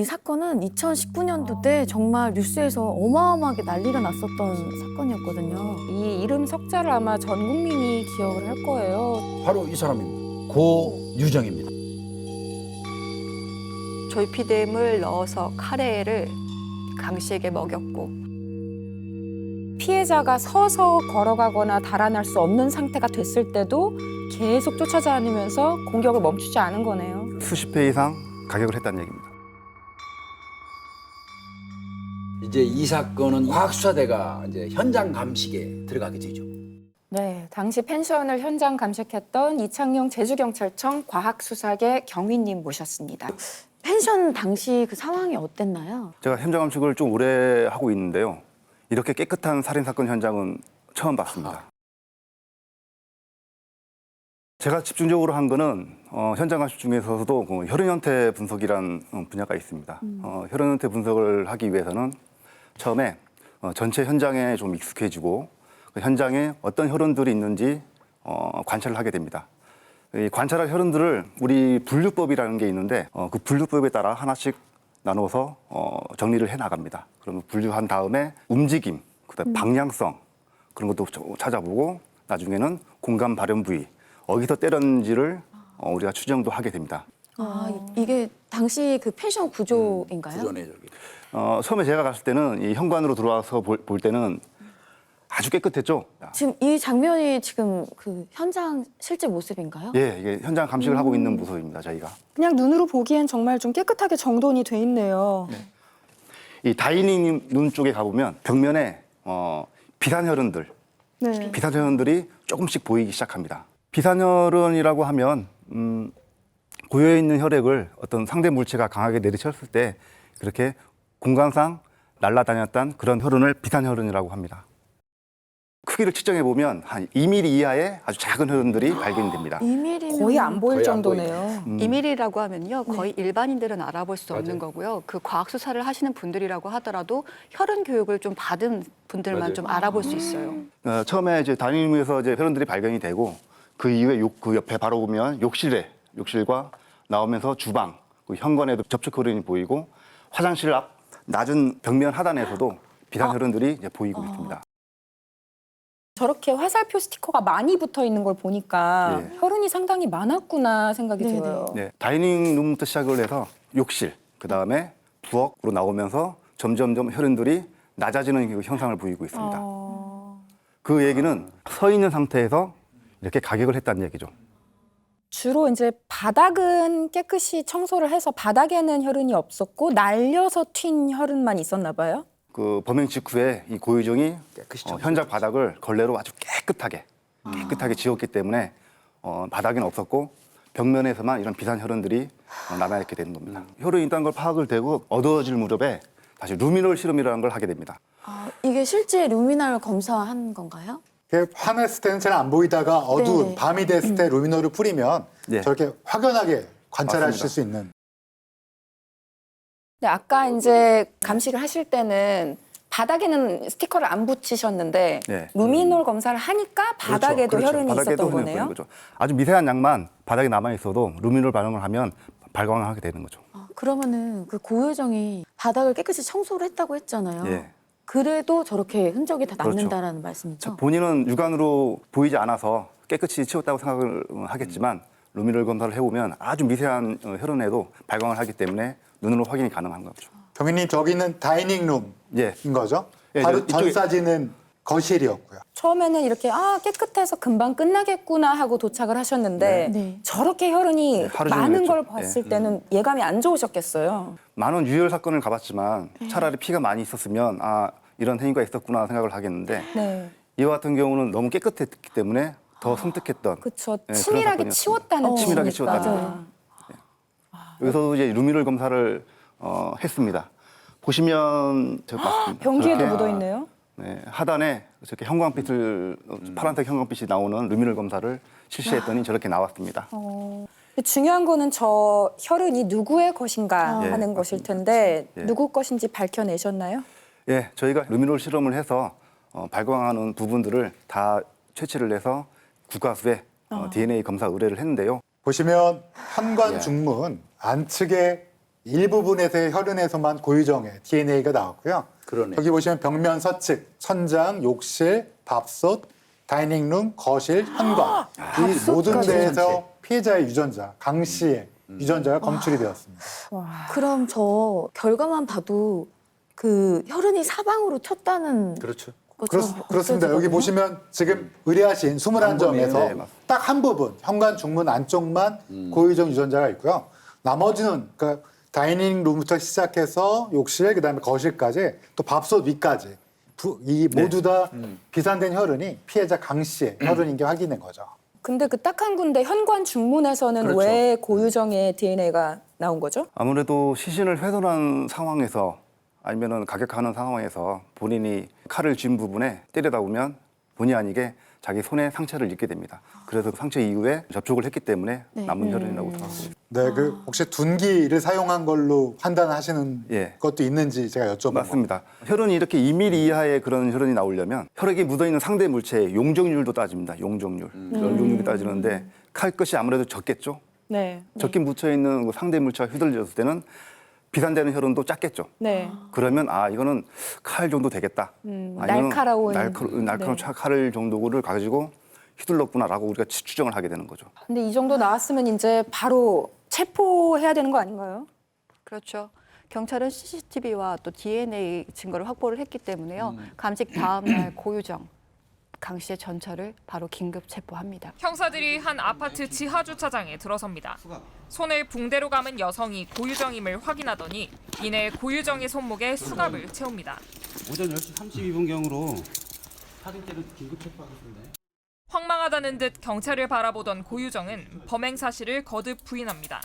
이 사건은 2019년도 때 정말 뉴스에서 어마어마하게 난리가 났었던 사건이었거든요. 이 이름 석자를 아마 전 국민이 기억을 할 거예요. 바로 이 사람입니다. 고유정입니다. 졸피뎀을 넣어서 카레를 강 씨에게 먹였고 피해자가 서서 걸어가거나 달아날 수 없는 상태가 됐을 때도 계속 쫓아다니면서 공격을 멈추지 않은 거네요. 수십 회 이상 가격을 했다는 얘기입니다. 이제 이 사건은 과학수사대가 이제 현장 감식에 들어가게 되죠. 네, 당시 펜션을 현장 감식했던 이창용 제주경찰청 과학수사계 경위님 모셨습니다. 펜션 당시 그 상황이 어땠나요? 제가 현장 감식을 좀 오래 하고 있는데요. 이렇게 깨끗한 살인 사건 현장은 처음 봤습니다. 제가 집중적으로 한 거는 현장 감식 중에서도 혈흔 형태 분석이란 분야가 있습니다. 혈흔 형태 분석을 하기 위해서는 처음에 전체 현장에 좀 익숙해지고 그 현장에 어떤 혈흔들이 있는지 관찰을 하게 됩니다. 이 관찰할 혈흔들을 우리 분류법이라는 게 있는데 그 분류법에 따라 하나씩 나눠서 정리를 해 나갑니다. 그러면 분류한 다음에 움직임, 그다음에 방향성 그런 것도 찾아보고 나중에는 공간 발현 부위 어디서 때렸는지를 우리가 추정도 하게 됩니다. 이게 당시 그 펜션 구조인가요? 구조네 저기. 처음에 제가 갔을 때는 이 현관으로 들어와서 볼 때는 아주 깨끗했죠. 지금 이 장면이 지금 그 현장 실제 모습인가요? 예, 이게 현장 감식을 하고 있는 모습입니다. 저희가 그냥 눈으로 보기엔 정말 좀 깨끗하게 정돈이 돼 있네요. 이 다이닝 룸 쪽에 가보면 벽면에 비산혈흔들, 네. 비산혈흔들이 조금씩 보이기 시작합니다. 비산혈흔이라고 하면 고여에 있는 혈액을 어떤 상대 물체가 강하게 내리쳤을 때 그렇게 공간상 날아다녔던 그런 혈흔을 비산혈흔이라고 합니다. 크기를 측정해 보면 한 2mm 이하의 아주 작은 혈흔들이 발견이 됩니다. 2mm면 거의 안 보일 거의 안 정도네요. 이밀이라고 하면요 거의 일반인들은 알아볼 수 없는 거고요. 그 과학 수사를 하시는 분들이라고 하더라도 혈흔 교육을 좀 받은 분들만 맞아요. 좀 알아볼 수 있어요. 처음에 이제 다이닝룸에서 이제 혈흔들이 발견이 되고 그 이후에 그 옆에 바로 보면 욕실과 나오면서 주방, 그 현관에도 접촉 혈흔이 보이고 화장실 앞 낮은 벽면 하단에서도 비산 혈흔들이 이제 보이고 있습니다. 저렇게 화살표 스티커가 많이 붙어 있는 걸 보니까 예. 혈흔이 상당히 많았구나 생각이 네네. 들어요. 네, 다이닝룸부터 시작을 해서 욕실, 그 다음에 부엌으로 나오면서 점점점 혈흔들이 낮아지는 그 현상을 보이고 있습니다. 그 얘기는 서 있는 상태에서 이렇게 가격을 했다는 얘기죠. 주로 이제 바닥은 깨끗이 청소를 해서 바닥에는 혈흔이 없었고 날려서 튄 혈흔만 있었나 봐요. 그 범행 직후에 이 고유정이 깨끗이 현장 바닥을 걸레로 아주 깨끗하게 지웠기 때문에 바닥에는 없었고 벽면에서만 이런 비산 혈흔들이 남아있게 되는 겁니다. 혈흔이 있다는 걸 파악을 되고 어두워질 무렵에 다시 루미놀 실험이라는 걸 하게 됩니다. 이게 실제 루미널 검사한 건가요? 화냈을 때는 잘 안 보이다가 어두운 네. 밤이 됐을 때 루미노를 뿌리면 네. 저렇게 확연하게 관찰하실 맞습니다. 수 있는. 근데 아까 이제 감식을 하실 때는 바닥에는 스티커를 안 붙이셨는데 네. 루미놀 검사를 하니까 바닥에도 그렇죠. 혈흔이 바닥에도 있었던 혈흔이 거네요. 보이는 거죠. 아주 미세한 양만 바닥에 남아 있어도 루미놀 반응을 하면 발광을 하게 되는 거죠. 그러면은 그 고효정이 바닥을 깨끗이 청소를 했다고 했잖아요. 예. 그래도 저렇게 흔적이 다 그렇죠. 남는다라는 말씀이죠? 본인은 육안으로 보이지 않아서 깨끗이 치웠다고 생각을 하겠지만 루미놀 검사를 해보면 아주 미세한 혈흔에도 발광을 하기 때문에 눈으로 확인이 가능한 거죠. 경위님 저기는 다이닝룸인 예. 거죠? 예, 바로 전 이쪽에- 사진은 거실이었고요. 처음에는 이렇게 깨끗해서 금방 끝나겠구나 하고 도착을 하셨는데 네. 저렇게 혈흔이 네, 하루 종일 많은 걸 했죠. 봤을 네. 때는 예감이 안 좋으셨겠어요. 많은 유혈 사건을 가봤지만 차라리 피가 많이 있었으면 이런 행위가 있었구나 생각을 하겠는데 네. 이와 같은 경우는 너무 깨끗했기 때문에 더 섬뜩했던 그렇죠. 네, 치밀하게 그런 치웠다는 치밀하게 뜻이니까. 치웠다는 여기서 이제 루미놀 검사를 했습니다. 보시면 제가 봤습니다. 변기에도 저렇게, 묻어 있네요. 네, 하단에 저렇게 형광빛을 파란색 형광빛이 나오는 루미놀 검사를 실시했더니 저렇게 나왔습니다. 중요한 거는 저 혈흔이 누구의 것인가 예, 하는 것일 텐데 예. 누구 것인지 밝혀내셨나요? 예, 저희가 루미놀 실험을 해서 발광하는 부분들을 다 채취를 해서 국가수에 DNA 검사 의뢰를 했는데요. 보시면 현관 예. 중문 안측에 일부분에서의 혈흔에서만 고유정의 DNA가 나왔고요. 그러네. 여기 보시면 벽면 서측, 천장, 욕실, 밥솥, 다이닝룸, 거실, 현관 이 모든 데에서 피해자의 유전자, 강 씨의 유전자가 검출이 되었습니다. 그럼 저 결과만 봐도 그 혈흔이 사방으로 튀었다는 그렇죠. 것처럼 그렇습니다. 여기 느껴지거든요. 보시면 지금 의뢰하신 21점에서 네, 맞습니다. 딱 한 부분, 현관 중문 안쪽만 고유정 유전자가 있고요. 나머지는 그러니까 다이닝 룸부터 시작해서 욕실, 그다음에 거실까지 또 밥솥 위까지 이 모두 다 비산된 혈흔이 피해자 강 씨의 혈흔인 게 확인된 거죠. 근데 그 딱 한 군데 현관 중문에서는 그렇죠. 왜 고유정의 DNA가 나온 거죠? 아무래도 시신을 훼손한 상황에서 아니면은 가격하는 상황에서 본인이 칼을 쥔 부분에 때리다 보면 본의 아니게 자기 손에 상처를 입게 됩니다. 그래서 상처 이후에 접촉을 했기 때문에 네. 남은 혈흔이라고 생각합니다. 네, 그 혹시 둔기를 사용한 걸로 판단하시는 예. 것도 있는지 제가 여쭤본 겁니다. 맞습니다. 혈흔이 이렇게 2mm 이하의 그런 혈흔이 나오려면 혈액이 묻어있는 상대 물체의 용적률도 따집니다. 용적률. 용적률이 따지는데 칼 끝이 아무래도 적겠죠. 네. 적게 묻혀있는 그 상대 물체가 휘둘렸을 때는 비산되는 혈흔도 작겠죠. 네. 그러면 이거는 칼 정도 되겠다. 아니면 날카로운. 날카로운 칼 정도를 가지고 휘둘렀구나라고 우리가 추정을 하게 되는 거죠. 근데 이 정도 나왔으면 이제 바로 체포해야 되는 거 아닌가요? 그렇죠. 경찰은 CCTV와 또 DNA 증거를 확보를 했기 때문에요. 감식 다음 날 고유정 강 씨의 전처를 바로 긴급 체포합니다. 형사들이 한 아파트 지하 주차장에 들어섭니다. 손을 붕대로 감은 여성이 고유정임을 확인하더니 이내 고유정의 손목에 수갑을 채웁니다. 오전 10시 32분경으로 사진대로 긴급 체포하겠습니다. 황망하다는 듯 경찰을 바라보던 고유정은 범행 사실을 거듭 부인합니다.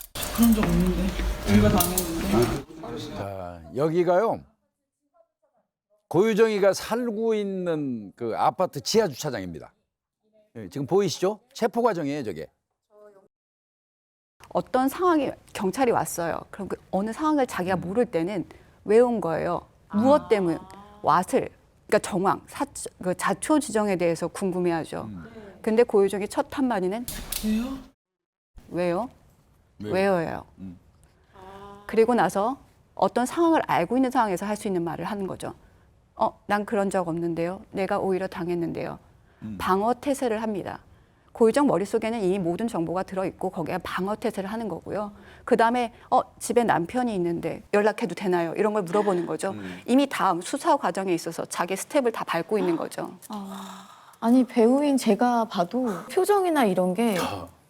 자, 여기가요. 고유정이가 살고 있는 그 아파트 지하 주차장입니다. 예, 지금 보이시죠? 체포 과정이에요, 저게. 어떤 상황에 경찰이 왔어요. 그럼 그 어느 상황을 자기가 모를 때는 왜 온 거예요? 무엇 때문? 왓을, 그러니까 정황, 그 자초 지정에 대해서 궁금해하죠. 근데 고유정의 첫 한마디는 왜요? 왜요예요. 그리고 나서 어떤 상황을 알고 있는 상황에서 할 수 있는 말을 하는 거죠. 난 그런 적 없는데요. 내가 오히려 당했는데요. 방어 태세를 합니다. 고유정 머릿속에는 이미 모든 정보가 들어있고 거기에 방어 태세를 하는 거고요. 그다음에 집에 남편이 있는데 연락해도 되나요? 이런 걸 물어보는 거죠. 이미 다음 수사 과정에 있어서 자기 스텝을 다 밟고 있는 거죠. 아니 배우인 제가 봐도 표정이나 이런 게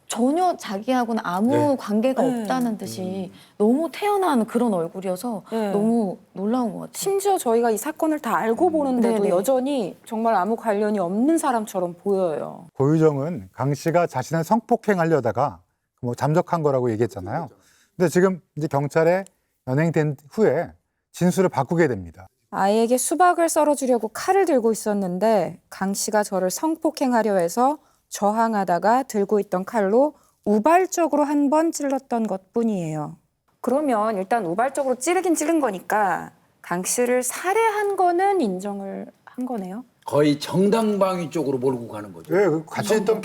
전혀 자기하고는 아무 관계가 없다는 듯이 너무 태어난 그런 얼굴이어서 네. 너무 놀라운 것 같아요. 심지어 저희가 이 사건을 다 알고 보는데도 네네. 여전히 정말 아무 관련이 없는 사람처럼 보여요. 고유정은 강 씨가 자신을 성폭행하려다가 뭐 잠적한 거라고 얘기했잖아요. 근데 지금 이제 경찰에 연행된 후에 진술을 바꾸게 됩니다. 아이에게 수박을 썰어주려고 칼을 들고 있었는데 강 씨가 저를 성폭행하려 해서 저항하다가 들고 있던 칼로 우발적으로 한 번 찔렀던 것뿐이에요. 그러면 일단 우발적으로 찌르긴 찌른 거니까 강 씨를 살해한 거는 인정을 한 거네요. 거의 정당방위 쪽으로 몰고 가는 거죠. 왜 같이 있던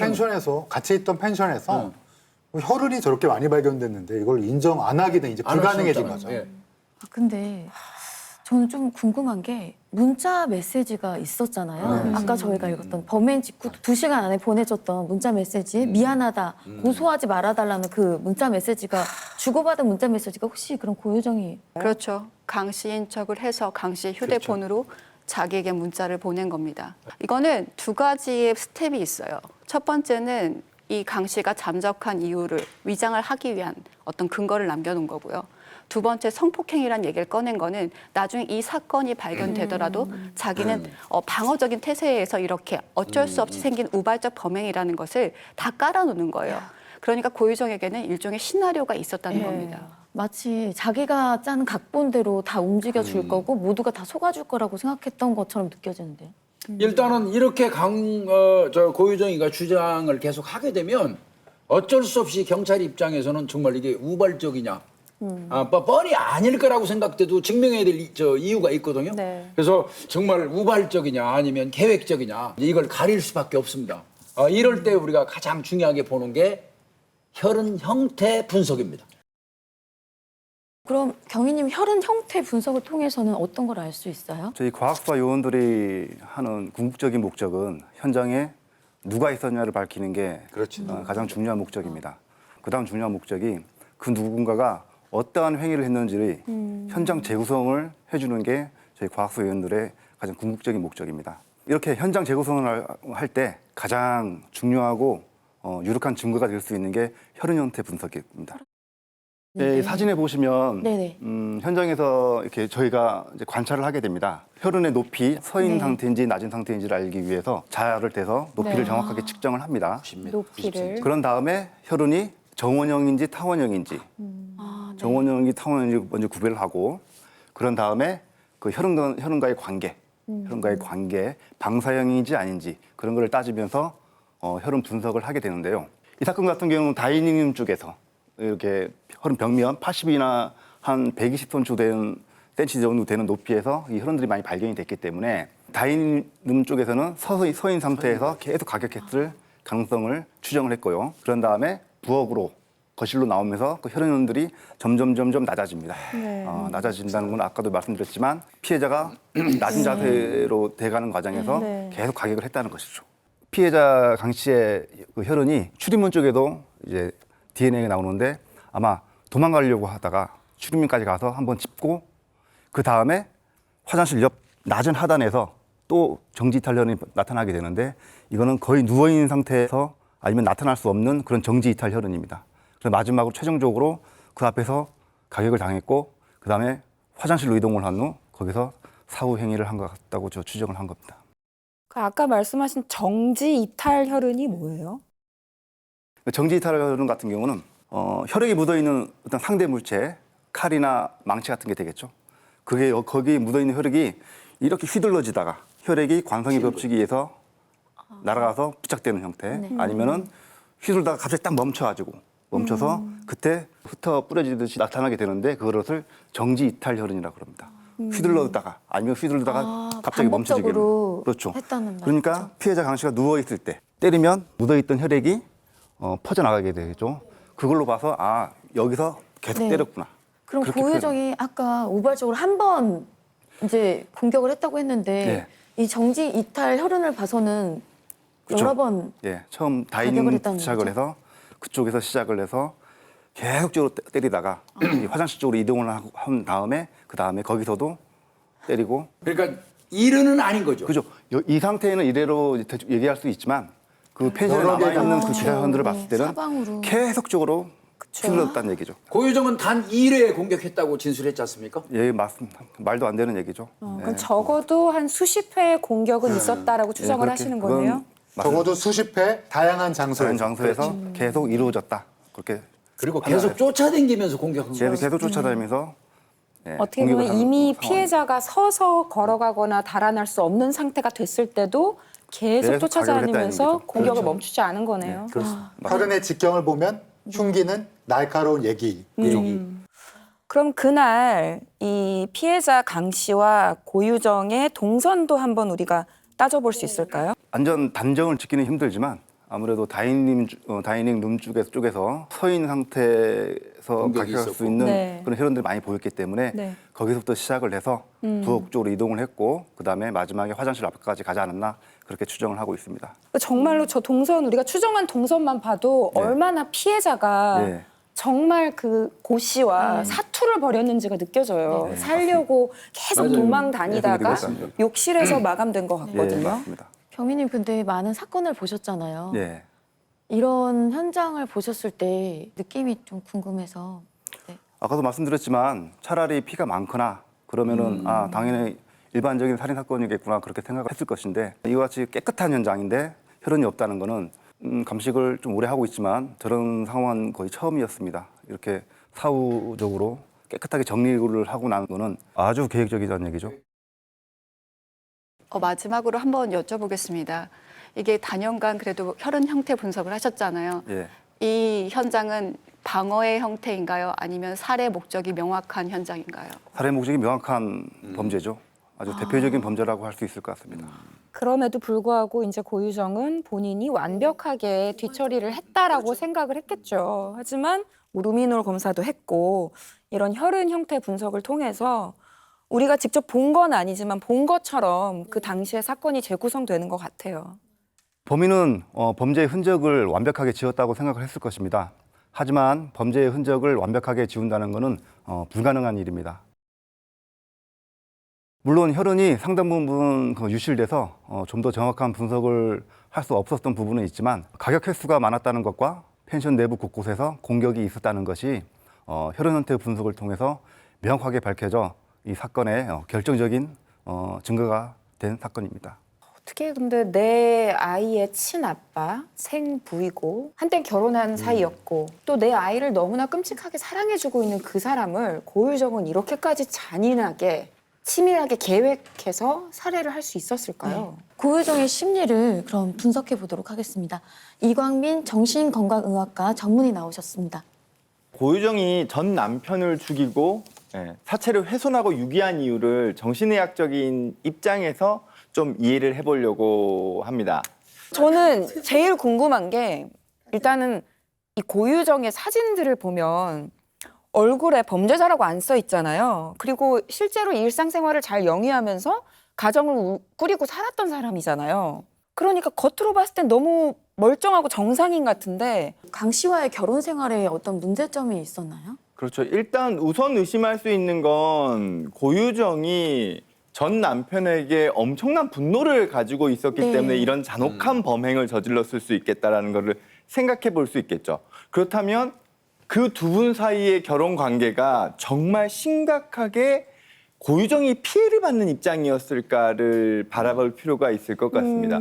펜션에서 혈흔이 저렇게 많이 발견됐는데 이걸 인정 안 하기는 이제 안 불가능해진 하셨잖아요. 거죠. 예. 근데 저는 좀 궁금한 게 문자 메시지가 있었잖아요. 아까 저희가 읽었던 범행 직후 2시간 안에 보내줬던 문자 메시지에 미안하다, 고소하지 말아달라는 그 문자 메시지가 주고받은 문자 메시지가 혹시 그런 고유정이 그렇죠. 강 씨인 척을 해서 강 씨의 휴대폰으로 자기에게 문자를 보낸 겁니다. 이거는 두 가지의 스텝이 있어요. 첫 번째는 이 강 씨가 잠적한 이유를 위장을 하기 위한 어떤 근거를 남겨놓은 거고요. 두 번째 성폭행이라는 얘기를 꺼낸 거는 나중에 이 사건이 발견되더라도 자기는 방어적인 태세에서 이렇게 어쩔 수 없이 생긴 우발적 범행이라는 것을 다 깔아놓는 거예요. 그러니까 고유정에게는 일종의 시나리오가 있었다는 겁니다. 마치 자기가 짠 각본대로 다 움직여 줄 거고 모두가 다 속아줄 거라고 생각했던 것처럼 느껴지는데요. 일단은 이렇게 고유정이가 주장을 계속 하게 되면 어쩔 수 없이 경찰 입장에서는 정말 이게 우발적이냐, 뻔히 아닐 거라고 생각돼도 증명해야 될 이유가 있거든요. 네. 그래서 정말 우발적이냐 아니면 계획적이냐 이걸 가릴 수밖에 없습니다. 이럴 때 우리가 가장 중요하게 보는 게 혈흔 형태 분석입니다. 그럼 경위님 혈흔 형태 분석을 통해서는 어떤 걸 알 수 있어요? 저희 과학수사 요원들이 하는 궁극적인 목적은 현장에 누가 있었냐를 밝히는 게 그렇지. 가장 중요한 목적입니다. 그다음 중요한 목적이 그 누군가가 어떠한 행위를 했는지 현장 재구성을 해주는 게 저희 과학수사 요원들의 가장 궁극적인 목적입니다. 이렇게 현장 재구성을 할 때 가장 중요하고 유력한 증거가 될 수 있는 게 혈흔 형태 분석입니다. 네, 사진에 보시면 네네. 현장에서 이렇게 저희가 이제 관찰을 하게 됩니다. 혈흔의 높이 서 있는 네. 상태인지 낮은 상태인지를 알기 위해서 자를 대서 높이를 네. 정확하게 측정을 합니다. 높이를. 그런 다음에 혈흔이 정원형인지 타원형인지 아, 네. 정원형인지 타원형인지 먼저 구별을 하고 그런 다음에 그 혈흔과의 관계, 혈흔과의 관계, 방사형인지 아닌지 그런 걸 따지면서 혈흔 분석을 하게 되는데요. 이 사건 같은 경우는 다이닝룸 쪽에서 이렇게 혈흔 벽면 80이나 한 120cm 정도 되는 높이에서 이 혈흔들이 많이 발견이 됐기 때문에 다이닝룸 쪽에서는 서인 상태에서 계속 가격했을 가능성을 추정을 했고요. 그런 다음에 부엌으로 거실로 나오면서 그 혈흔들이 점점 낮아집니다. 낮아진다는 건 아까도 말씀드렸지만 피해자가 낮은 자세로 돼가는 과정에서 네. 계속 가격을 했다는 것이죠. 피해자 강 씨의 그 혈흔이 출입문 쪽에도 이제 DNA가 나오는데 아마 도망가려고 하다가 출입문까지 가서 한번 짚고 그 다음에 화장실 옆 낮은 하단에서 또 정지이탈 혈흔이 나타나게 되는데 이거는 거의 누워있는 상태에서 아니면 나타날 수 없는 그런 정지이탈 혈흔입니다. 그래서 마지막으로 최종적으로 그 앞에서 가격을 당했고 그 다음에 화장실로 이동을 한 후 거기서 사후 행위를 한 것 같다고 저 추정을 한 겁니다. 그 아까 말씀하신 정지 이탈 혈흔이 뭐예요? 정지이탈 혈흔 같은 경우는 혈액이 묻어있는 어떤 상대 물체, 칼이나 망치 같은 게 되겠죠. 그게 거기 묻어있는 혈액이 이렇게 휘둘러지다가 혈액이 관성의 법칙에 의해서 날아가서 부착되는 형태 아니면은 휘둘다가 갑자기 딱 멈춰서 그때 흩어 뿌려지듯이 나타나게 되는데 그것을 정지이탈 혈흔이라고 그럽니다. 휘둘러다가 아니면 휘둘러다가 갑자기 멈춰지게 되는. 반복적으로 그렇죠. 했다는 말이죠. 그러니까 피해자 강 씨가 누워 있을 때 때리면 묻어있던 혈액이 퍼져나가게 되죠. 그걸로 봐서 여기서 계속 네. 때렸구나. 그럼 그렇게 고유정이 아까 우발적으로 한 번 이제 공격을 했다고 했는데 이 정지 이탈 혈흔을 봐서는 그쵸. 여러 번 예, 처음 가격을 다이닝 했다는 시작을 거죠? 해서 그쪽에서 시작을 해서 계속적으로 때리다가 이 화장실 쪽으로 이동을 한 다음에 그 다음에 거기서도 때리고 그러니까 일은 아닌 거죠. 그죠. 이 상태에는 이래로 얘기할 수 있지만 그 펜션에 여러 개가 남아있는 그 그렇죠. 기사현들을 네, 봤을 때는 사방으로. 계속적으로 휘둘렀다는 얘기죠. 고유정은 단 1회 공격했다고 진술했지 않습니까? 예, 맞습니다. 말도 안 되는 얘기죠. 그럼 적어도 한 수십 회의 공격은 있었다라고 추정을 그렇게 하시는 그건 거네요? 맞습니다. 적어도 수십 회 다양한 다른 장소에서 장소에서 계속 이루어졌다. 그렇게 그리고 계속 쫓아다니면서 공격한 거예요. 계속 쫓아다니면서 어떻게 공격을 보면 하는 이미 상황입니다. 피해자가 서서 걸어가거나 달아날 수 없는 상태가 됐을 때도 계속 계속 쫓아다니면서 가격을 했다는 얘기죠. 공격을 그렇죠. 멈추지 않은 거네요. 그렇습니다. 혈흔의 직경을 보면 흉기는 날카로운 얘기. 그럼 그날 이 피해자 강 씨와 고유정의 동선도 한번 우리가 따져볼 수 있을까요? 완전 단정을 짓기는 힘들지만 아무래도 다이닝 룸 쪽에서 서 있는 상태에서 공격이 가격할 수 있었고. 있는 네. 그런 혈흔들이 많이 보였기 때문에 네. 거기서부터 시작을 해서 부엌 쪽으로 이동을 했고 그다음에 마지막에 화장실 앞까지 가지 않았나 그렇게 추정을 하고 있습니다. 정말로 저 동선 우리가 추정한 동선만 봐도 네. 얼마나 피해자가 네. 정말 그 고씨와 사투를 벌였는지가 느껴져요. 네, 살려고 계속 맞아요. 도망 네, 다니다가 그렇게 됐습니다. 욕실에서 마감된 것 예, 같거든요. 맞습니다. 경위님 근데 많은 사건을 보셨잖아요. 예. 이런 현장을 보셨을 때 느낌이 좀 궁금해서. 네. 아까도 말씀드렸지만 차라리 피가 많거나 그러면은 당연히 일반적인 살인 사건이겠구나 그렇게 생각을 했을 것인데 이와 같이 깨끗한 현장인데 혈흔이 없다는 거는 감식을 좀 오래 하고 있지만 저런 상황은 거의 처음이었습니다. 이렇게 사후적으로 깨끗하게 정리를 하고 난 거는 아주 계획적이라는 얘기죠. 마지막으로 한번 여쭤보겠습니다. 이게 단연간 그래도 혈흔 형태 분석을 하셨잖아요. 예. 이 현장은 방어의 형태인가요? 아니면 살해 목적이 명확한 현장인가요? 살해 목적이 명확한 범죄죠. 아주 대표적인 범죄라고 할 수 있을 것 같습니다. 그럼에도 불구하고 이제 고유정은 본인이 완벽하게 뒤처리를 했다라고 생각을 했겠죠. 하지만 뭐 루미놀 검사도 했고 이런 혈흔 형태 분석을 통해서 우리가 직접 본 건 아니지만 본 것처럼 그 당시의 사건이 재구성되는 것 같아요. 범인은 범죄의 흔적을 완벽하게 지웠다고 생각을 했을 것입니다. 하지만 범죄의 흔적을 완벽하게 지운다는 것은 불가능한 일입니다. 물론 혈흔이 상당 부분 유실돼서 좀 더 정확한 분석을 할 수 없었던 부분은 있지만 가격 횟수가 많았다는 것과 펜션 내부 곳곳에서 공격이 있었다는 것이 혈흔 형태 분석을 통해서 명확하게 밝혀져 이 사건의 결정적인 증거가 된 사건입니다. 어떻게 근데 내 아이의 친아빠, 생부이고 한때 결혼한 사이였고 또 내 아이를 너무나 끔찍하게 사랑해주고 있는 그 사람을 고유정은 이렇게까지 잔인하게 치밀하게 계획해서 살해를 할 수 있었을까요? 고유정의 심리를 그럼 분석해 보도록 하겠습니다. 이광민 정신건강의학과 전문의 나오셨습니다. 고유정이 전 남편을 죽이고 사체를 훼손하고 유기한 이유를 정신의학적인 입장에서 좀 이해를 해보려고 합니다. 저는 제일 궁금한 게 일단은 이 고유정의 사진들을 보면 얼굴에 범죄자라고 안 써 있잖아요. 그리고 실제로 일상생활을 잘 영위하면서 가정을 꾸리고 살았던 사람이잖아요. 그러니까 겉으로 봤을 땐 너무 멀쩡하고 정상인 같은데 강 씨와의 결혼 생활에 어떤 문제점이 있었나요? 그렇죠. 일단 우선 의심할 수 있는 건 고유정이 전 남편에게 엄청난 분노를 가지고 있었기 네. 때문에 이런 잔혹한 범행을 저질렀을 수 있겠다라는 것을 생각해 볼 수 있겠죠. 그렇다면 그 두 분 사이의 결혼 관계가 정말 심각하게 고유정이 피해를 받는 입장이었을까를 바라볼 필요가 있을 것 같습니다.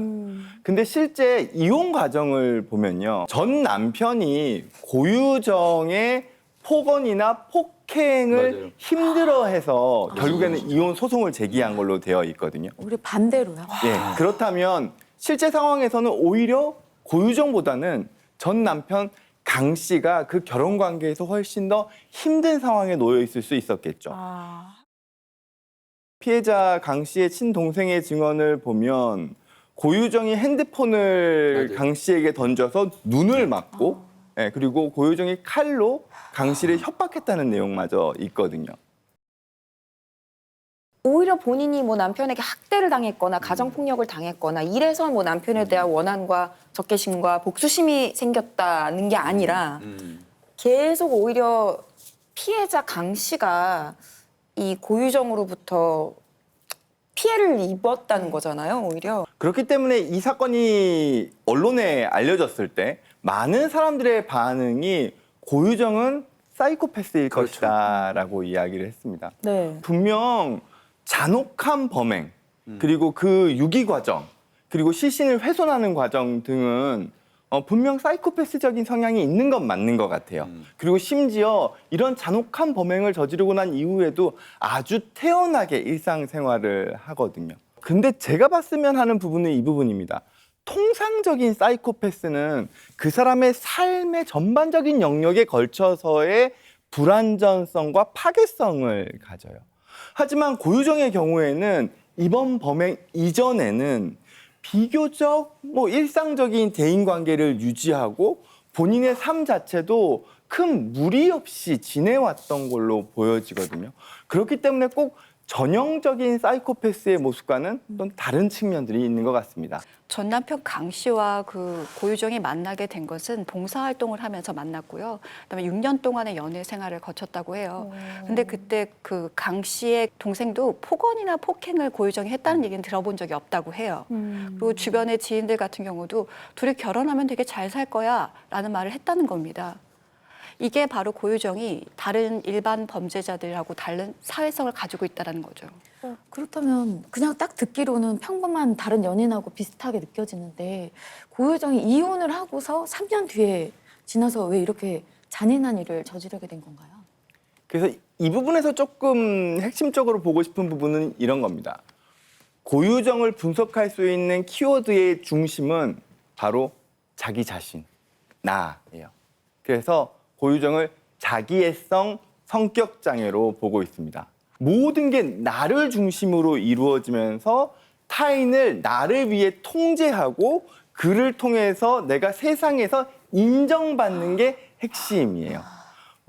근데 실제 이혼 과정을 보면요. 전 남편이 고유정의 폭언이나 폭행을 맞아요. 힘들어해서 결국에는 이혼 소송을 제기한 걸로 되어 있거든요. 우리 반대로요. 예, 그렇다면 실제 상황에서는 오히려 고유정보다는 전 남편 강 씨가 그 결혼 관계에서 훨씬 더 힘든 상황에 놓여 있을 수 있었겠죠. 피해자 강 씨의 친동생의 증언을 보면 고유정이 핸드폰을 맞아요. 강 씨에게 던져서 눈을 맞고 그리고 고유정이 칼로 강 씨를 협박했다는 내용마저 있거든요. 오히려 본인이 뭐 남편에게 학대를 당했거나 가정폭력을 당했거나 이래서 뭐 남편에 대한 원한과 적개심과 복수심이 생겼다는 게 아니라 계속 오히려 피해자 강 씨가 이 고유정으로부터 피해를 입었다는 거잖아요, 오히려. 그렇기 때문에 이 사건이 언론에 알려졌을 때 많은 사람들의 반응이 고유정은 사이코패스일 것이다라고 이야기를 했습니다. 네. 분명 잔혹한 범행, 그리고 그 유기 과정, 그리고 시신을 훼손하는 과정 등은 분명 사이코패스적인 성향이 있는 건 맞는 것 같아요. 그리고 심지어 이런 잔혹한 범행을 저지르고 난 이후에도 아주 태연하게 일상생활을 하거든요. 근데 제가 봤으면 하는 부분은 이 부분입니다. 통상적인 사이코패스는 그 사람의 삶의 전반적인 영역에 걸쳐서의 불안전성과 파괴성을 가져요. 하지만 고유정의 경우에는 이번 범행 이전에는 비교적 일상적인 대인관계를 유지하고 본인의 삶 자체도 큰 무리 없이 지내왔던 걸로 보여지거든요. 그렇기 때문에 꼭 전형적인 사이코패스의 모습과는 또 다른 측면들이 있는 것 같습니다. 전 남편 강 씨와 그 고유정이 만나게 된 것은 봉사활동을 하면서 만났고요. 그다음에 6년 동안의 연애 생활을 거쳤다고 해요. 근데 그때 그 강 씨의 동생도 폭언이나 폭행을 고유정이 했다는 얘기는 들어본 적이 없다고 해요. 그리고 주변의 지인들 같은 경우도 둘이 결혼하면 되게 잘 살 거야 라는 말을 했다는 겁니다. 이게 바로 고유정이 다른 일반 범죄자들하고 다른 사회성을 가지고 있다는 거죠. 그렇다면 그냥 딱 듣기로는 평범한 다른 연인하고 비슷하게 느껴지는데 고유정이 이혼을 하고서 3년 뒤에 지나서 왜 이렇게 잔인한 일을 저지르게 된 건가요? 그래서 이 부분에서 조금 핵심적으로 보고 싶은 부분은 이런 겁니다. 고유정을 분석할 수 있는 키워드의 중심은 바로 자기 자신, 나예요. 그래서 고유정을 자기애성 성격 장애로 보고 있습니다. 모든 게 나를 중심으로 이루어지면서 타인을 나를 위해 통제하고 그를 통해서 내가 세상에서 인정받는 게 핵심이에요.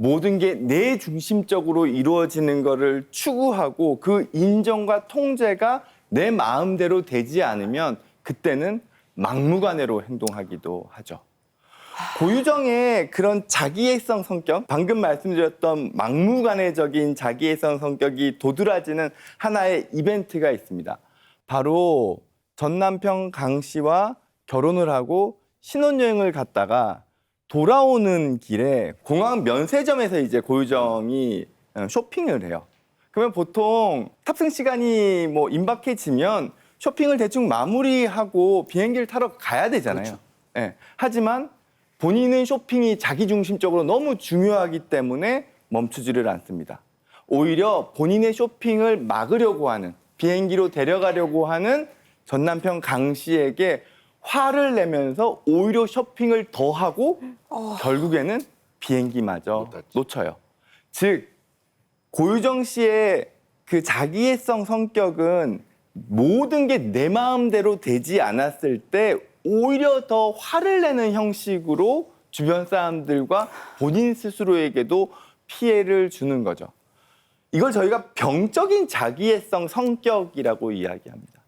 모든 게 내 중심적으로 이루어지는 거를 추구하고 그 인정과 통제가 내 마음대로 되지 않으면 그때는 막무가내로 행동하기도 하죠. 고유정의 그런 자기애성 성격, 방금 말씀드렸던 막무가내적인 자기애성 성격이 도드라지는 하나의 이벤트가 있습니다. 바로 전 남편 강 씨와 결혼을 하고 신혼여행을 갔다가 돌아오는 길에 공항 면세점에서 이제 고유정이 쇼핑을 해요. 그러면 보통 탑승 시간이 뭐 임박해지면 쇼핑을 대충 마무리하고 비행기를 타러 가야 되잖아요. 그렇죠. 예. 하지만 본인은 쇼핑이 자기중심적으로 너무 중요하기 때문에 멈추지를 않습니다. 오히려 본인의 쇼핑을 막으려고 하는, 비행기로 데려가려고 하는 전 남편 강 씨에게 화를 내면서 오히려 쇼핑을 더 하고 결국에는 비행기마저 놓쳐요. 즉 고유정 씨의 그 자기애성 성격은 모든 게 내 마음대로 되지 않았을 때 오히려 더 화를 내는 형식으로 주변 사람들과 본인 스스로에게도 피해를 주는 거죠. 이걸 저희가 병적인 자기애성 성격이라고 이야기합니다.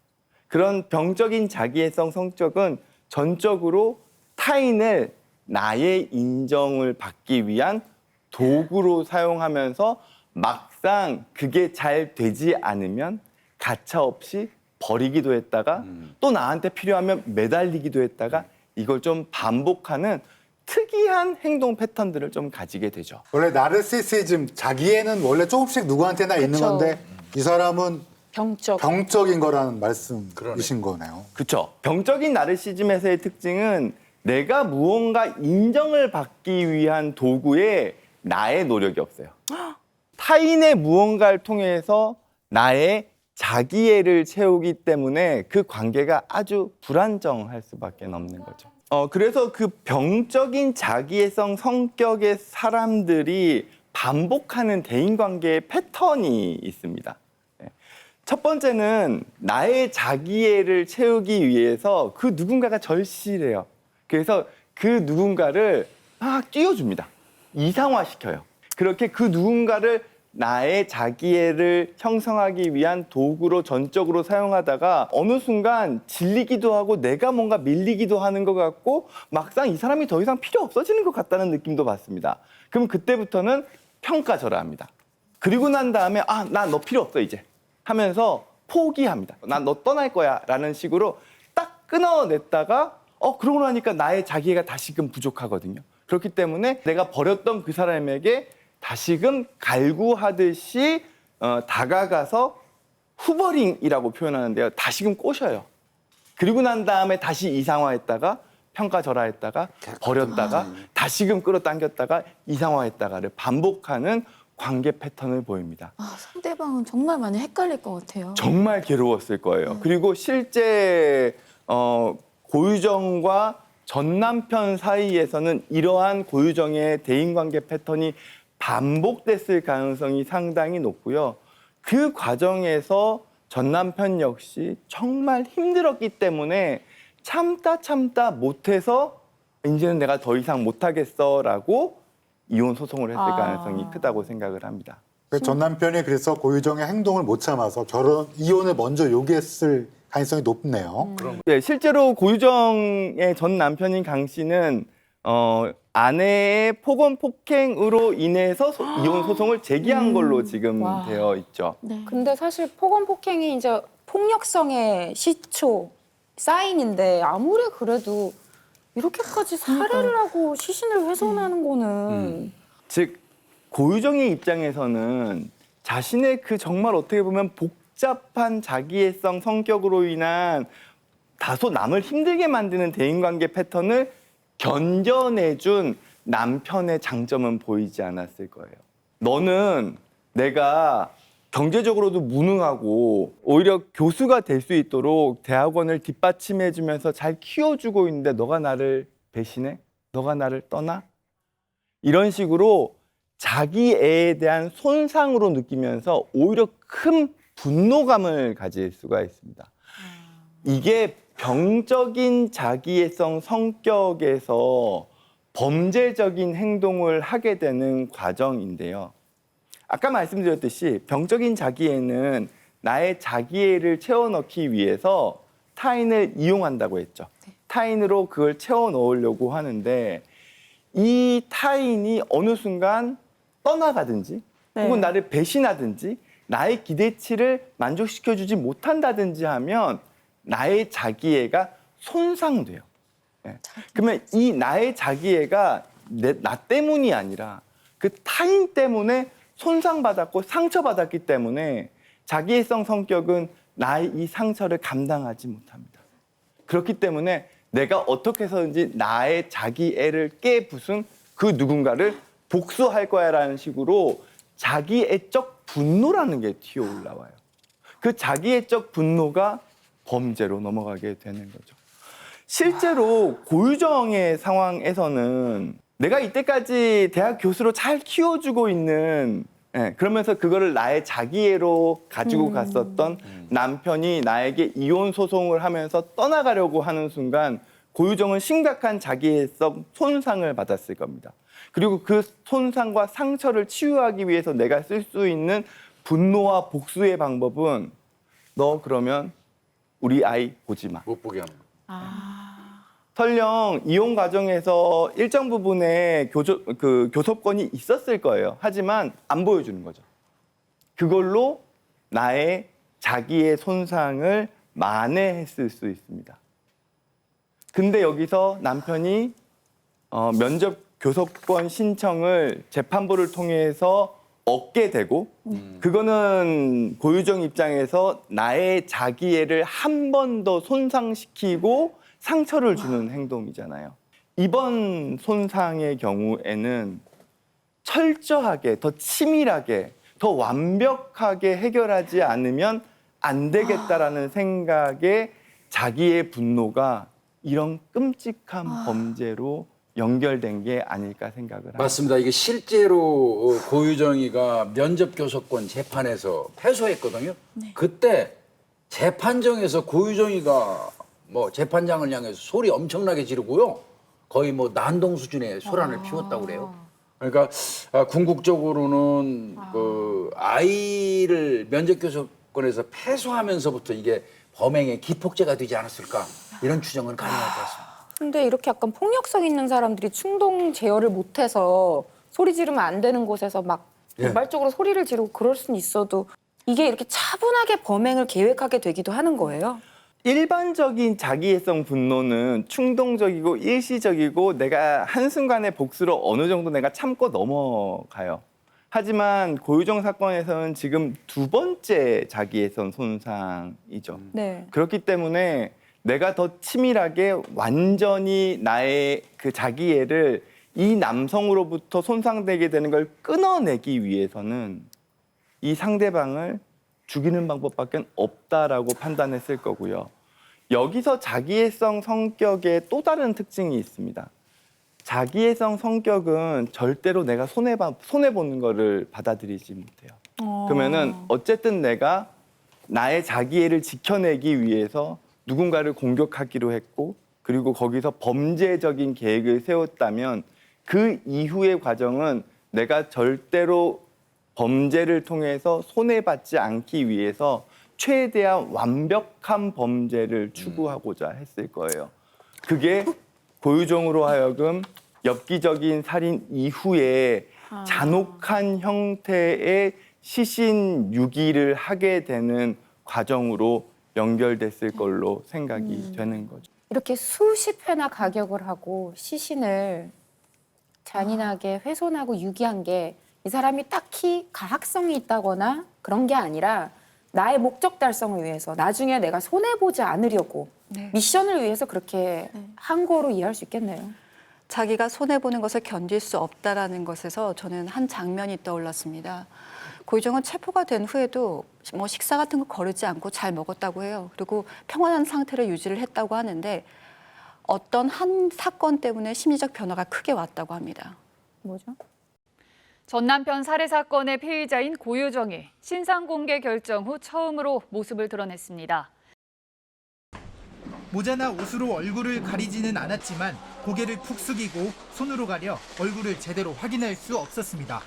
그런 병적인 자기애성 성격은 전적으로 타인을 나의 인정을 받기 위한 도구로 사용하면서 막상 그게 잘 되지 않으면 가차없이 버리기도 했다가 또 나한테 필요하면 매달리기도 했다가 이걸 좀 반복하는 특이한 행동 패턴들을 좀 가지게 되죠. 원래 나르시시즘, 자기애는 원래 조금씩 누구한테나 있는 그쵸. 건데 이 사람은 병적인 거라는 말씀이신 거네요. 그렇죠. 병적인 나르시즘에서의 특징은 내가 무언가 인정을 받기 위한 도구에 나의 노력이 없어요. 타인의 무언가를 통해서 나의 자기애를 채우기 때문에 그 관계가 아주 불안정할 수밖에 없는 거죠. 그래서 그 병적인 자기애성 성격의 사람들이 반복하는 대인관계의 패턴이 있습니다. 첫 번째는 나의 자기애를 채우기 위해서 그 누군가가 절실해요. 그래서 그 누군가를 막 띄워줍니다. 이상화시켜요. 그렇게 그 누군가를 나의 자기애를 형성하기 위한 도구로 전적으로 사용하다가 어느 순간 질리기도 하고 내가 뭔가 밀리기도 하는 것 같고 막상 이 사람이 더 이상 필요 없어지는 것 같다는 느낌도 받습니다. 그럼 그때부터는 평가절하합니다. 그리고 난 다음에 나 너 필요 없어 이제 하면서 포기합니다. 난 너 떠날 거야 라는 식으로 딱 끊어냈다가 그러고 나니까 나의 자기애가 다시금 부족하거든요. 그렇기 때문에 내가 버렸던 그 사람에게 다시금 갈구하듯이 다가가서 후버링이라고 표현하는데요. 다시금 꼬셔요. 그리고 난 다음에 다시 이상화했다가 평가절하했다가 버렸다가 다시금 끌어당겼다가 이상화했다가를 반복하는 관계 패턴을 보입니다. 상대방은 정말 많이 헷갈릴 것 같아요. 정말 괴로웠을 거예요. 그리고 실제 고유정과 전 남편 사이에서는 이러한 고유정의 대인관계 패턴이 반복됐을 가능성이 상당히 높고요. 그 과정에서 전 남편 역시 정말 힘들었기 때문에 참다 못해서 이제는 내가 더 이상 못하겠어라고 이혼 소송을 했을 가능성이 크다고 생각을 합니다. 전 남편이 그래서 고유정의 행동을 못 참아서 이혼을 먼저 요구했을 가능성이 높네요. 네, 실제로 고유정의 전 남편인 강 씨는 아내의 폭언 폭행으로 인해서 이혼 소송을 제기한 걸로 지금 되어 있죠. 네. 근데 사실 폭언 폭행이 이제 폭력성의 시초 사인인데 아무리 그래도 이렇게까지 살해를 하고 시신을 훼손하는 거는 즉 고유정의 입장에서는 자신의 그 정말 어떻게 보면 복잡한 자기애성 성격으로 인한 다소 남을 힘들게 만드는 대인관계 패턴을 견뎌내준 남편의 장점은 보이지 않았을 거예요. 너는 내가 경제적으로도 무능하고 오히려 교수가 될 수 있도록 대학원을 뒷받침해주면서 잘 키워주고 있는데 너가 나를 배신해? 너가 나를 떠나? 이런 식으로 자기애에 대한 손상으로 느끼면서 오히려 큰 분노감을 가질 수가 있습니다. 이게 병적인 자기애성 성격에서 범죄적인 행동을 하게 되는 과정인데요. 아까 말씀드렸듯이 병적인 자기애는 나의 자기애를 채워넣기 위해서 타인을 이용한다고 했죠. 타인으로 그걸 채워 넣으려고 하는데 이 타인이 어느 순간 떠나가든지 혹은 나를 배신하든지 나의 기대치를 만족시켜주지 못한다든지 하면 나의 자기애가 손상돼요. 그러면 이 나의 자기애가 나 때문이 아니라 그 타인 때문에 손상받았고 상처받았기 때문에 자기애성 성격은 나의 이 상처를 감당하지 못합니다. 그렇기 때문에 내가 어떻게 해서든지 나의 자기애를 깨부순 그 누군가를 복수할 거야라는 식으로 자기애적 분노라는 게 튀어 올라와요. 그 자기애적 분노가 범죄로 넘어가게 되는 거죠. 실제로 고유정의 상황에서는 내가 이때까지 대학 교수로 잘 키워주고 있는 그러면서 그거를 나의 자기애로 가지고 갔었던 남편이 나에게 이혼 소송을 하면서 떠나가려고 하는 순간 고유정은 심각한 자기애성 손상을 받았을 겁니다. 그리고 그 손상과 상처를 치유하기 위해서 내가 쓸 수 있는 분노와 복수의 방법은 너 그러면 우리 아이 보지 마. 못 보게 하는 거. 설령 이혼 과정에서 일정 부분의 교섭권이 있었을 거예요. 하지만 안 보여주는 거죠. 그걸로 나의 자기의 손상을 만회했을 수 있습니다. 근데 여기서 남편이 면접 교섭권 신청을 재판부를 통해서 얻게 되고 그거는 고유정 입장에서 나의 자기애를 한 번 더 손상시키고 상처를 주는 행동이잖아요. 이번 손상의 경우에는 철저하게, 더 치밀하게, 더 완벽하게 해결하지 않으면 안 되겠다라는 생각에 자기의 분노가 이런 끔찍한 범죄로 연결된 게 아닐까 생각을 합니다. 맞습니다. 이게 실제로 고유정이가 면접 교섭권 재판에서 패소했거든요. 그때 재판정에서 고유정이가 뭐 재판장을 향해서 소리 엄청나게 지르고요. 거의 뭐 난동 수준의 소란을 피웠다고 그래요. 그러니까 궁극적으로는 그 아이를 면접 교섭권에서 패소하면서부터 이게 범행의 기폭제가 되지 않았을까 이런 추정은 가능할 것 같습니다. 근데 이렇게 약간 폭력성 있는 사람들이 충동 제어를 못해서 소리 지르면 안 되는 곳에서 막 도발적으로 소리를 지르고 그럴 수는 있어도 이게 이렇게 차분하게 범행을 계획하게 되기도 하는 거예요? 일반적인 자기애성 분노는 충동적이고 일시적이고 내가 한순간의 복수로 어느 정도 내가 참고 넘어가요. 하지만 고유정 사건에서는 지금 두 번째 자기애성 손상이죠. 네. 그렇기 때문에 내가 더 치밀하게 완전히 나의 그 자기애를 이 남성으로부터 손상되게 되는 걸 끊어내기 위해서는 이 상대방을 죽이는 방법밖에 없다라고 판단했을 거고요. 여기서 자기애성 성격의 또 다른 특징이 있습니다. 자기애성 성격은 절대로 내가 손해보는 거를 받아들이지 못해요. 그러면은 어쨌든 내가 나의 자기애를 지켜내기 위해서 누군가를 공격하기로 했고 그리고 거기서 범죄적인 계획을 세웠다면 그 이후의 과정은 내가 절대로 범죄를 통해서 손해받지 않기 위해서 최대한 완벽한 범죄를 추구하고자 했을 거예요. 그게 고유정으로 하여금 엽기적인 살인 이후에 잔혹한 형태의 시신 유기를 하게 되는 과정으로 연결됐을 걸로 생각이 되는 거죠. 이렇게 수십 회나 가격을 하고 시신을 잔인하게 훼손하고 유기한 게 이 사람이 딱히 가학성이 있다거나 그런 게 아니라 나의 목적 달성을 위해서 나중에 내가 손해보지 않으려고 미션을 위해서 그렇게 한 거로 이해할 수 있겠네요. 자기가 손해보는 것을 견딜 수 없다라는 것에서 저는 한 장면이 떠올랐습니다. 고유정은 체포가 된 후에도 뭐 식사 같은 거 거르지 않고 잘 먹었다고 해요. 그리고 평온한 상태를 유지를 했다고 하는데 어떤 한 사건 때문에 심리적 변화가 크게 왔다고 합니다. 뭐죠? 전 남편 살해 사건의 피의자인 고유정이 신상 공개 결정 후 처음으로 모습을 드러냈습니다. 모자나 옷으로 얼굴을 가리지는 않았지만 고개를 푹 숙이고 손으로 가려 얼굴을 제대로 확인할 수 없었습니다.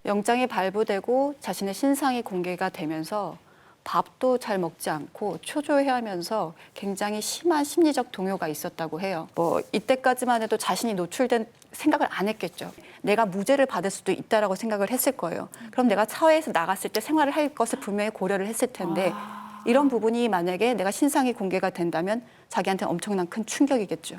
영장이 발부되고 자신의 신상이 공개가 되면서 밥도 잘 먹지 않고 초조해하면서 굉장히 심한 심리적 동요가 있었다고 해요. 이때까지만 해도 자신이 노출된 생각을 안 했겠죠. 내가 무죄를 받을 수도 있다라고 생각을 했을 거예요. 그럼 내가 사회에서 나갔을 때 생활을 할 것을 분명히 고려를 했을 텐데 이런 부분이 만약에 내가 신상이 공개가 된다면 자기한테 엄청난 큰 충격이겠죠.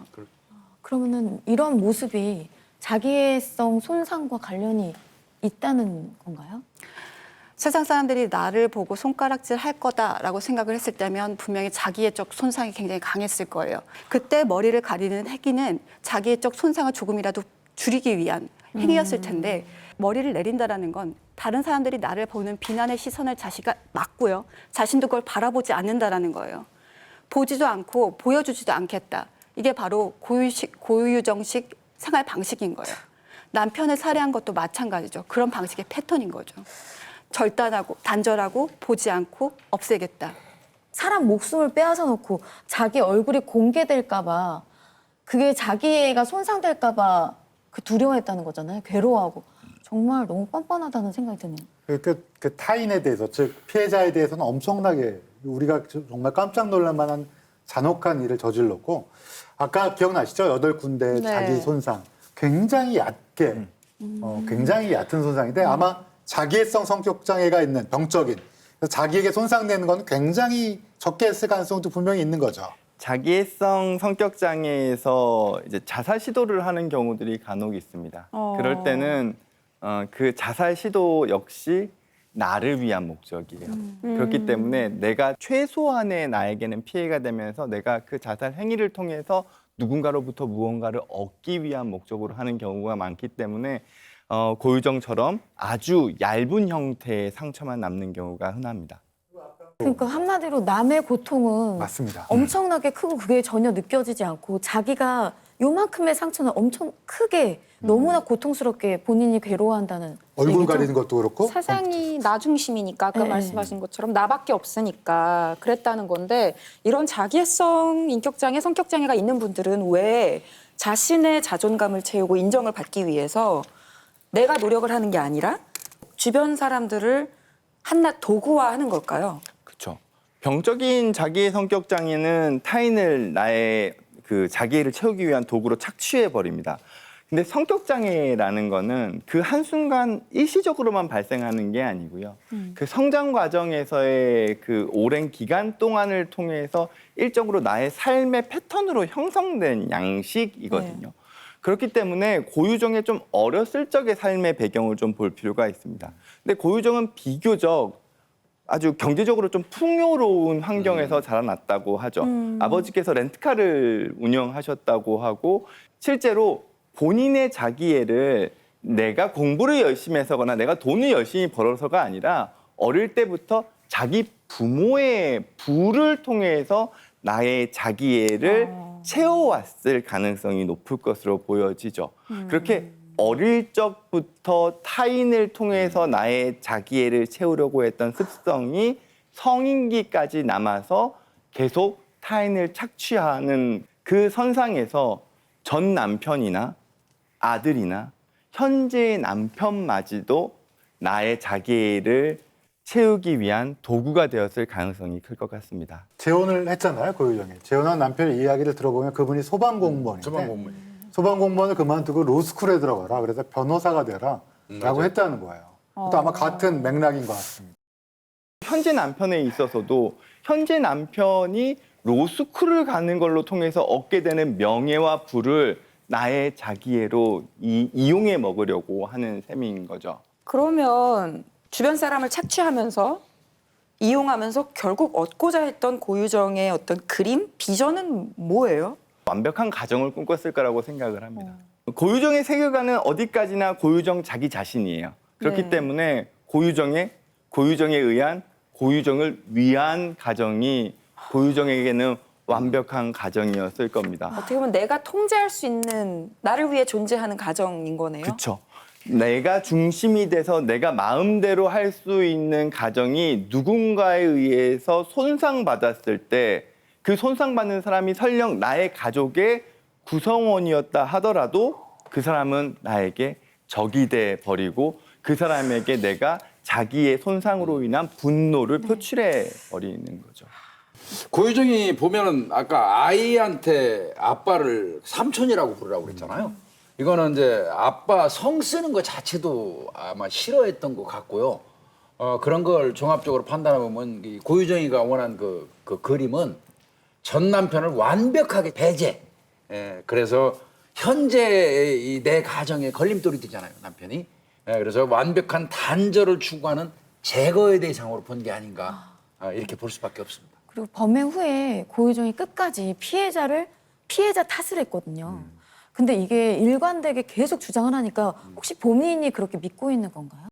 그러면은 이런 모습이 자기애성 손상과 관련이 있다는 건가요? 세상 사람들이 나를 보고 손가락질 할 거다라고 생각을 했을 때면 분명히 자기애적 손상이 굉장히 강했을 거예요. 그때 머리를 가리는 행위는 자기애적 손상을 조금이라도 줄이기 위한 행위였을 텐데 머리를 내린다라는 건 다른 사람들이 나를 보는 비난의 시선을 자기가 막고요. 자신도 그걸 바라보지 않는다라는 거예요. 보지도 않고 보여주지도 않겠다. 이게 바로 고유정식 생활 방식인 거예요. 남편을 살해한 것도 마찬가지죠. 그런 방식의 패턴인 거죠. 절단하고 단절하고 보지 않고 없애겠다. 사람 목숨을 빼앗아 놓고 자기 얼굴이 공개될까 봐 그게 자기애가 손상될까 봐 그 두려워했다는 거잖아요. 괴로워하고. 정말 너무 뻔뻔하다는 생각이 드네요. 그 타인에 대해서, 즉 피해자에 대해서는 엄청나게 우리가 정말 깜짝 놀랄 만한 잔혹한 일을 저질렀고, 아까 기억나시죠? 8군데 자기 손상. 굉장히 얕게, 굉장히 얕은 손상인데 아마 자기애성 성격 장애가 있는 병적인, 자기에게 손상되는 건 굉장히 적게 했을 가능성도 분명히 있는 거죠. 자기애성 성격 장애에서 이제 자살 시도를 하는 경우들이 간혹 있습니다. 그럴 때는 그 자살 시도 역시 나를 위한 목적이에요. 그렇기 때문에 내가 최소한의 나에게는 피해가 되면서 내가 그 자살 행위를 통해서 누군가로부터 무언가를 얻기 위한 목적으로 하는 경우가 많기 때문에 고유정처럼 아주 얇은 형태의 상처만 남는 경우가 흔합니다. 그러니까 한마디로 남의 고통은 맞습니다. 엄청나게 크고 그게 전혀 느껴지지 않고 자기가 요만큼의 상처는 엄청 크게 너무나 고통스럽게 본인이 괴로워한다는 얼굴 얘기죠? 가리는 것도 그렇고. 세상이 나 중심이니까 아까 네. 말씀하신 것처럼 나밖에 없으니까 그랬다는 건데 이런 자기애성 인격장애, 성격장애가 있는 분들은 왜 자신의 자존감을 채우고 인정을 받기 위해서 내가 노력을 하는 게 아니라 주변 사람들을 한낱 도구화하는 걸까요? 그렇죠. 병적인 자기의 성격 장애는 타인을 나의 그 자기애를 채우기 위한 도구로 착취해 버립니다. 근데 성격 장애라는 거는 그 한순간 일시적으로만 발생하는 게 아니고요. 그 성장 과정에서의 그 오랜 기간 동안을 통해서 일정으로 나의 삶의 패턴으로 형성된 양식이거든요. 그렇기 때문에 고유정의 좀 어렸을 적의 삶의 배경을 좀 볼 필요가 있습니다. 근데 고유정은 비교적 아주 경제적으로 좀 풍요로운 환경에서 자라났다고 하죠. 아버지께서 렌트카를 운영하셨다고 하고 실제로 본인의 자기애를 내가 공부를 열심히 해서거나 내가 돈을 열심히 벌어서가 아니라 어릴 때부터 자기 부모의 부를 통해서 나의 자기애를 채워왔을 가능성이 높을 것으로 보여지죠. 그렇게 어릴 적부터 타인을 통해서 나의 자기애를 채우려고 했던 습성이 성인기까지 남아서 계속 타인을 착취하는 그 선상에서 전 남편이나 아들이나 현재의 남편마저도 나의 자기애를 채우기 위한 도구가 되었을 가능성이 클 것 같습니다. 재혼을 했잖아요, 고유정이. 재혼한 남편의 이야기를 들어보면 그분이 소방공무원인데 소방공무원을 그만두고 로스쿨에 들어가라. 그래서 변호사가 되라 라고 했다는 거예요. 또 아마 같은 맥락인 것 같습니다. 현재 남편에 있어서도 현재 남편이 로스쿨을 가는 걸로 통해서 얻게 되는 명예와 부를 나의 자기애로 이용해 먹으려고 하는 셈인 거죠. 그러면 주변 사람을 착취하면서 이용하면서 결국 얻고자 했던 고유정의 어떤 그림, 비전은 뭐예요? 완벽한 가정을 꿈꿨을 거라고 생각을 합니다. 고유정의 세계관은 어디까지나 고유정 자기 자신이에요. 그렇기 때문에 고유정에 의한 고유정을 위한 가정이 고유정에게는 완벽한 가정이었을 겁니다. 어떻게 보면 내가 통제할 수 있는 나를 위해 존재하는 가정인 거네요. 그렇죠. 내가 중심이 돼서 내가 마음대로 할 수 있는 가정이 누군가에 의해서 손상받았을 때 그 손상받는 사람이 설령 나의 가족의 구성원이었다 하더라도 그 사람은 나에게 적이 돼 버리고 그 사람에게 내가 자기의 손상으로 인한 분노를 표출해 버리는 거죠. 고유정이 보면은 아까 아이한테 아빠를 삼촌이라고 부르라고 그랬잖아요. 이거는 이제 아빠 성 쓰는 것 자체도 아마 싫어했던 것 같고요. 그런 걸 종합적으로 판단해보면 이 고유정이가 원한 그 그림은 전 남편을 완벽하게 배제. 그래서 현재 이 내 가정에 걸림돌이 되잖아요, 남편이. 그래서 완벽한 단절을 추구하는 제거의 대상으로 본 게 아닌가 이렇게 볼 수밖에 없습니다. 그리고 범행 후에 고유정이 끝까지 피해자 탓을 했거든요. 근데 이게 일관되게 계속 주장을 하니까 혹시 본인이 그렇게 믿고 있는 건가요?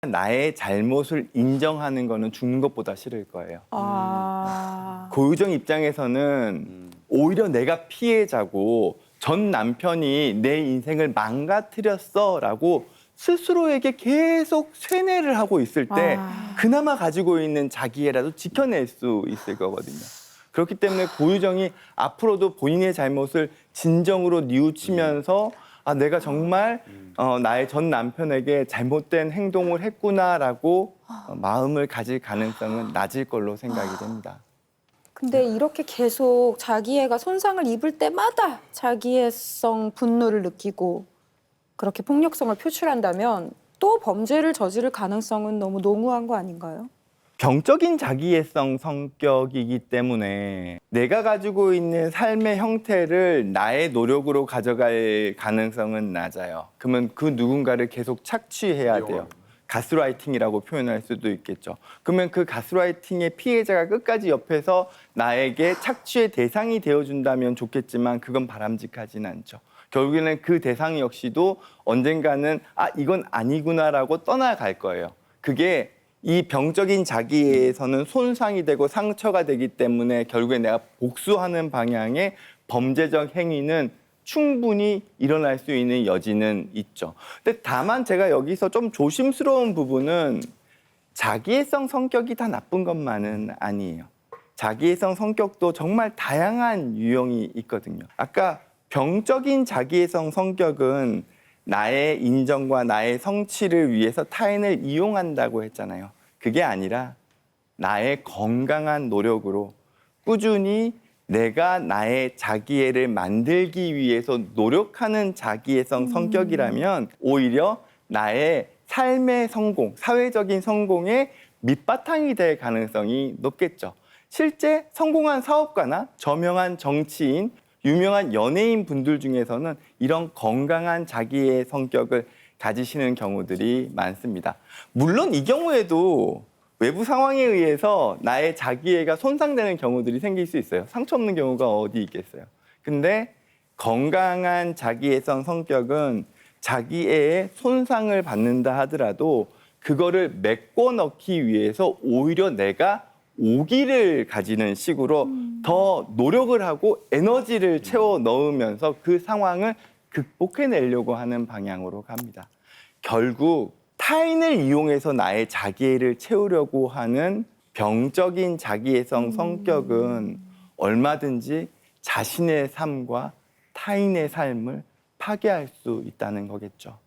나의 잘못을 인정하는 거는 죽는 것보다 싫을 거예요. 고유정 입장에서는 오히려 내가 피해자고 전 남편이 내 인생을 망가뜨렸어라고 스스로에게 계속 쇠뇌를 하고 있을 때 그나마 가지고 있는 자기애라도 지켜낼 수 있을 거거든요. 그렇기 때문에 고유정이 앞으로도 본인의 잘못을 진정으로 뉘우치면서 내가 정말 나의 전 남편에게 잘못된 행동을 했구나라고 마음을 가질 가능성은 낮을 걸로 생각이 됩니다. 근데 이렇게 계속 자기애가 손상을 입을 때마다 자기애성 분노를 느끼고 그렇게 폭력성을 표출한다면 또 범죄를 저지를 가능성은 너무 농후한 거 아닌가요? 병적인 자기애성 성격이기 때문에 내가 가지고 있는 삶의 형태를 나의 노력으로 가져갈 가능성은 낮아요. 그러면 그 누군가를 계속 착취해야 돼요. 가스라이팅이라고 표현할 수도 있겠죠. 그러면 그 가스라이팅의 피해자가 끝까지 옆에서 나에게 착취의 대상이 되어준다면 좋겠지만 그건 바람직하진 않죠. 결국에는 그 대상 역시도 언젠가는 이건 아니구나라고 떠나갈 거예요. 그게 이 병적인 자기에서는 손상이 되고 상처가 되기 때문에 결국에 내가 복수하는 방향의 범죄적 행위는 충분히 일어날 수 있는 여지는 있죠. 근데 다만 제가 여기서 좀 조심스러운 부분은 자기애성 성격이 다 나쁜 것만은 아니에요. 자기애성 성격도 정말 다양한 유형이 있거든요. 아까 병적인 자기애성 성격은 나의 인정과 나의 성취를 위해서 타인을 이용한다고 했잖아요. 그게 아니라 나의 건강한 노력으로 꾸준히 내가 나의 자기애를 만들기 위해서 노력하는 자기애성 성격이라면 오히려 나의 삶의 성공, 사회적인 성공의 밑바탕이 될 가능성이 높겠죠. 실제 성공한 사업가나 저명한 정치인, 유명한 연예인 분들 중에서는 이런 건강한 자기의 성격을 가지시는 경우들이 많습니다. 물론 이 경우에도 외부 상황에 의해서 나의 자기애가 손상되는 경우들이 생길 수 있어요. 상처 없는 경우가 어디 있겠어요. 근데 건강한 자기애성 성격은 자기애의 손상을 받는다 하더라도 그거를 메꿔 넣기 위해서 오히려 내가 오기를 가지는 식으로 더 노력을 하고 에너지를 채워 넣으면서 그 상황을 극복해내려고 하는 방향으로 갑니다. 결국 타인을 이용해서 나의 자기애를 채우려고 하는 병적인 자기애성 성격은 얼마든지 자신의 삶과 타인의 삶을 파괴할 수 있다는 거겠죠.